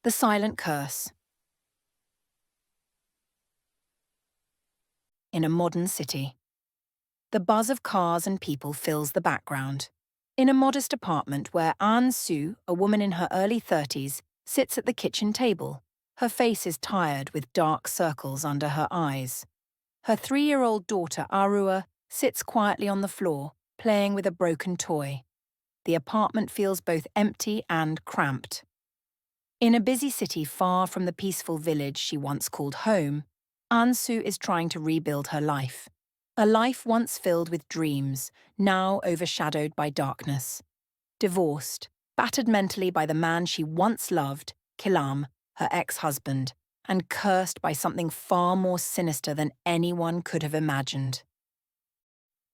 The Silent Curse. In a modern city. The buzz of cars and people fills the background. In a modest apartment where An Su, a woman in her early 30s, sits at the kitchen table. Her face is tired with dark circles under her eyes. Her 3-year-old daughter Arua sits quietly on the floor, playing with a broken toy. The apartment feels both empty and cramped. In a busy city far from the peaceful village she once called home, Ansu is trying to rebuild her life. A life once filled with dreams, now overshadowed by darkness. Divorced, battered mentally by the man she once loved, Kilam, her ex-husband, and cursed by something far more sinister than anyone could have imagined.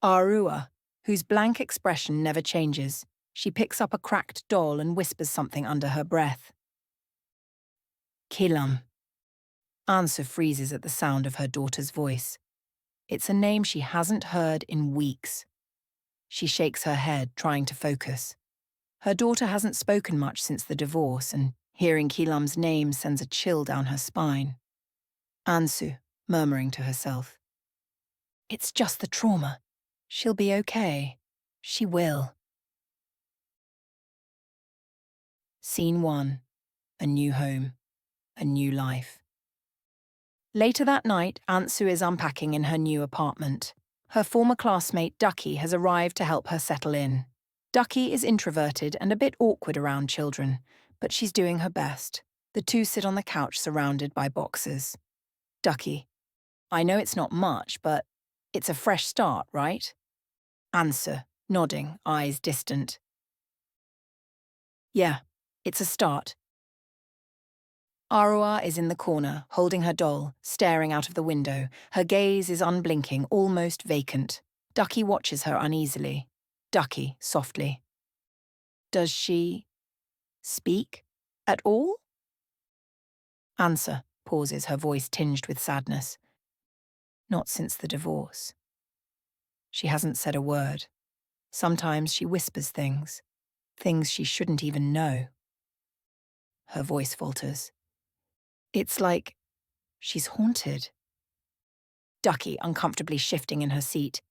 Arua, whose blank expression never changes, she picks up a cracked doll and whispers something under her breath. Kilam. Ansu freezes at the sound of her daughter's voice. It's a name she hasn't heard in weeks. She shakes her head, trying to focus. Her daughter hasn't spoken much since the divorce, and hearing Kilam's name sends a chill down her spine. Ansu, murmuring to herself. It's just the trauma. She'll be okay. She will. Scene 1. A new home. A new life. Later that night, Ansu is unpacking in her new apartment. Her former classmate, Ducky, has arrived to help her settle in. Ducky is introverted and a bit awkward around children, but she's doing her best. The two sit on the couch surrounded by boxes. Ducky. I know it's not much, but it's a fresh start, right? Ansu, nodding, eyes distant. Yeah, it's a start. Arua is in the corner, holding her doll, staring out of the window. Her gaze is unblinking, almost vacant. Ducky watches her uneasily. Ducky, softly. Does she speak at all? Answer, pauses, her voice tinged with sadness. Not since the divorce. She hasn't said a word. Sometimes she whispers things she shouldn't even know. Her voice falters. It's like she's haunted. Ducky, uncomfortably shifting in her seat.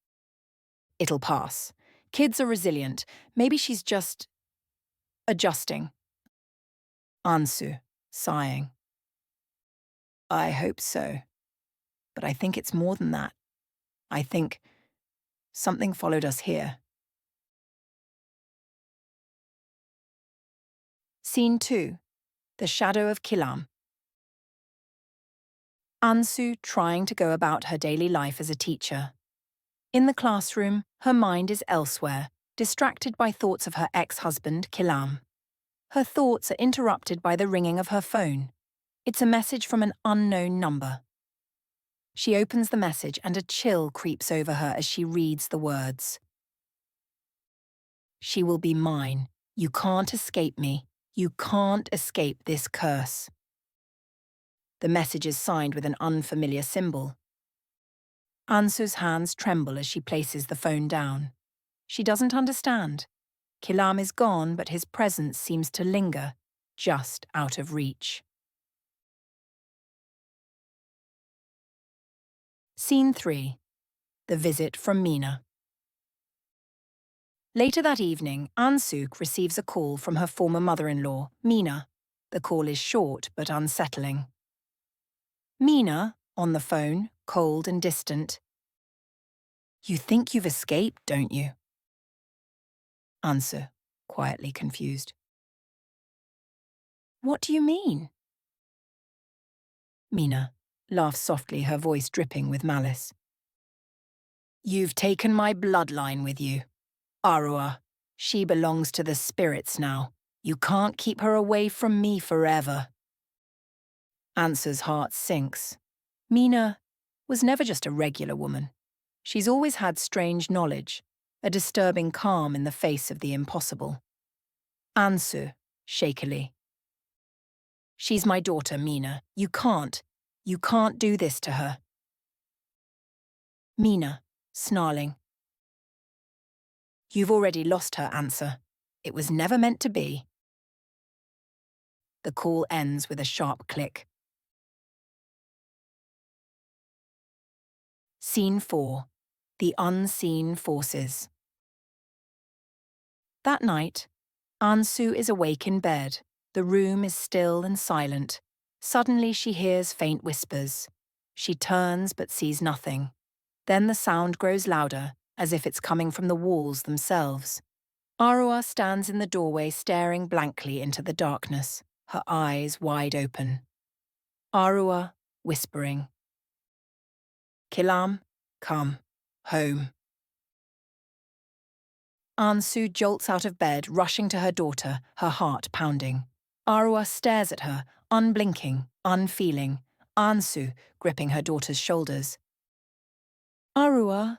It'll pass. Kids are resilient. Maybe she's just adjusting. Ansu, sighing. I hope so. But I think it's more than that. I think something followed us here. Scene 2. The Shadow of Kilam. Ansu trying to go about her daily life as a teacher. In the classroom, her mind is elsewhere, distracted by thoughts of her ex-husband, Kilam. Her thoughts are interrupted by the ringing of her phone. It's a message from an unknown number. She opens the message and a chill creeps over her as she reads the words. She will be mine. You can't escape me. You can't escape this curse. The message is signed with an unfamiliar symbol. Ansu's hands tremble as she places the phone down. She doesn't understand. Kilam is gone, but his presence seems to linger, just out of reach. Scene 3. The visit from Mina. Later that evening, Ansuk receives a call from her former mother-in-law, Mina. The call is short but unsettling. Mina, on the phone, cold and distant. You think you've escaped, don't you? Answer, quietly confused. What do you mean? Mina laughs softly, her voice dripping with malice. You've taken my bloodline with you. Arua, she belongs to the spirits now. You can't keep her away from me forever. Ansur's heart sinks. Mina was never just a regular woman. She's always had strange knowledge, a disturbing calm in the face of the impossible. Ansur, shakily. She's my daughter, Mina. You can't do this to her. Mina, snarling. You've already lost her, Ansur. It was never meant to be. The call ends with a sharp click. Scene 4. The Unseen Forces. That night, Ansu is awake in bed. The room is still and silent. Suddenly she hears faint whispers. She turns but sees nothing. Then the sound grows louder, as if it's coming from the walls themselves. Arua stands in the doorway staring blankly into the darkness, her eyes wide open. Arua, whispering. Kilam, come, home. Ansu jolts out of bed, rushing to her daughter, her heart pounding. Arua stares at her, unblinking, unfeeling, Ansu gripping her daughter's shoulders. Arua,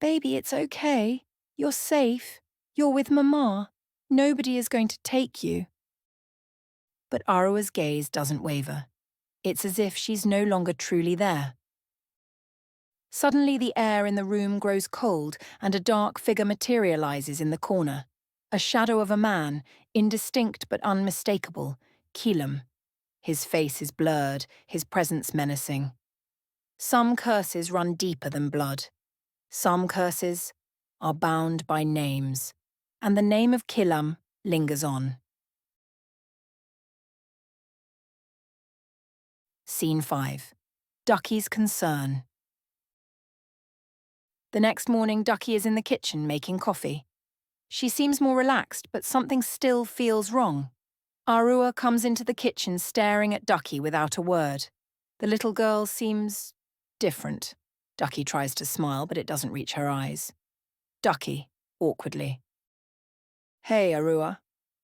baby, it's okay. You're safe. You're with Mama. Nobody is going to take you. But Arua's gaze doesn't waver. It's as if she's no longer truly there. Suddenly the air in the room grows cold and a dark figure materializes in the corner. A shadow of a man, indistinct but unmistakable, Kilam. His face is blurred, his presence menacing. Some curses run deeper than blood. Some curses are bound by names, and the name of Kilam lingers on. Scene 5. Ducky's concern. The next morning, Ducky is in the kitchen making coffee. She seems more relaxed, but something still feels wrong. Arua comes into the kitchen staring at Ducky without a word. The little girl seems different. Ducky tries to smile, but it doesn't reach her eyes. Ducky, awkwardly. Hey, Arua,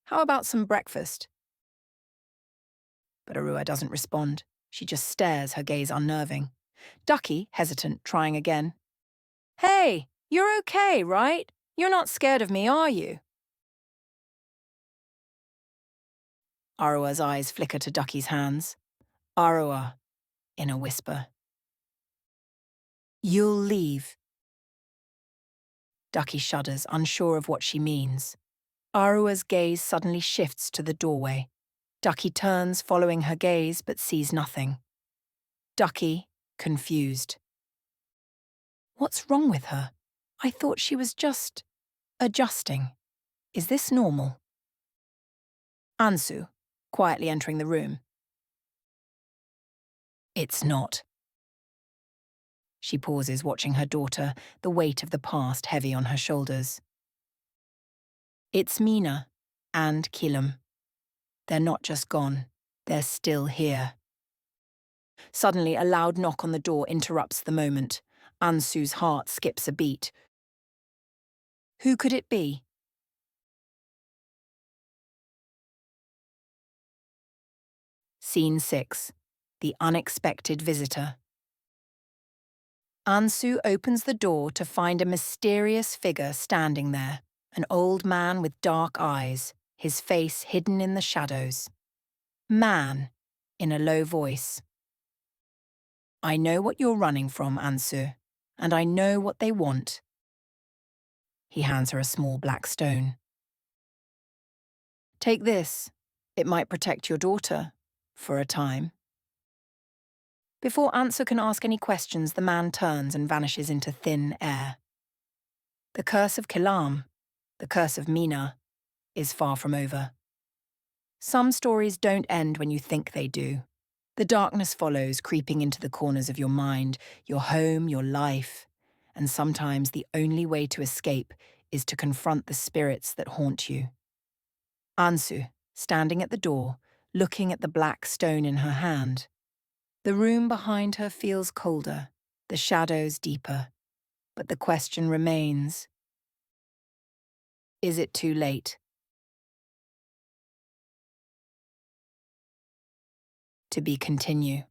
how about some breakfast? But Arua doesn't respond. She just stares, her gaze unnerving. Ducky, hesitant, trying again. Hey, you're okay, right? You're not scared of me, are you? Arua's eyes flicker to Ducky's hands. Arua, in a whisper. You'll leave. Ducky shudders, unsure of what she means. Arua's gaze suddenly shifts to the doorway. Ducky turns, following her gaze, but sees nothing. Ducky, confused. What's wrong with her? I thought she was just adjusting. Is this normal? Ansu, quietly entering the room. It's not. She pauses, watching her daughter, the weight of the past heavy on her shoulders. It's Mina and Kilam. They're not just gone, they're still here. Suddenly, a loud knock on the door interrupts the moment. Ansu's heart skips a beat. Who could it be? Scene 6. The Unexpected Visitor. Ansu opens the door to find a mysterious figure standing there, an old man with dark eyes, his face hidden in the shadows. Man, in a low voice. I know what you're running from, Ansu, and I know what they want. He hands her a small black stone. Take this. It might protect your daughter, for a time. Before Ansu can ask any questions, the man turns and vanishes into thin air. The curse of Kilam, the curse of Mina, is far from over. Some stories don't end when you think they do. The darkness follows, creeping into the corners of your mind, your home, your life, and sometimes the only way to escape is to confront the spirits that haunt you. Ansu, standing at the door, looking at the black stone in her hand. The room behind her feels colder, the shadows deeper, but the question remains. Is it too late? To be continued.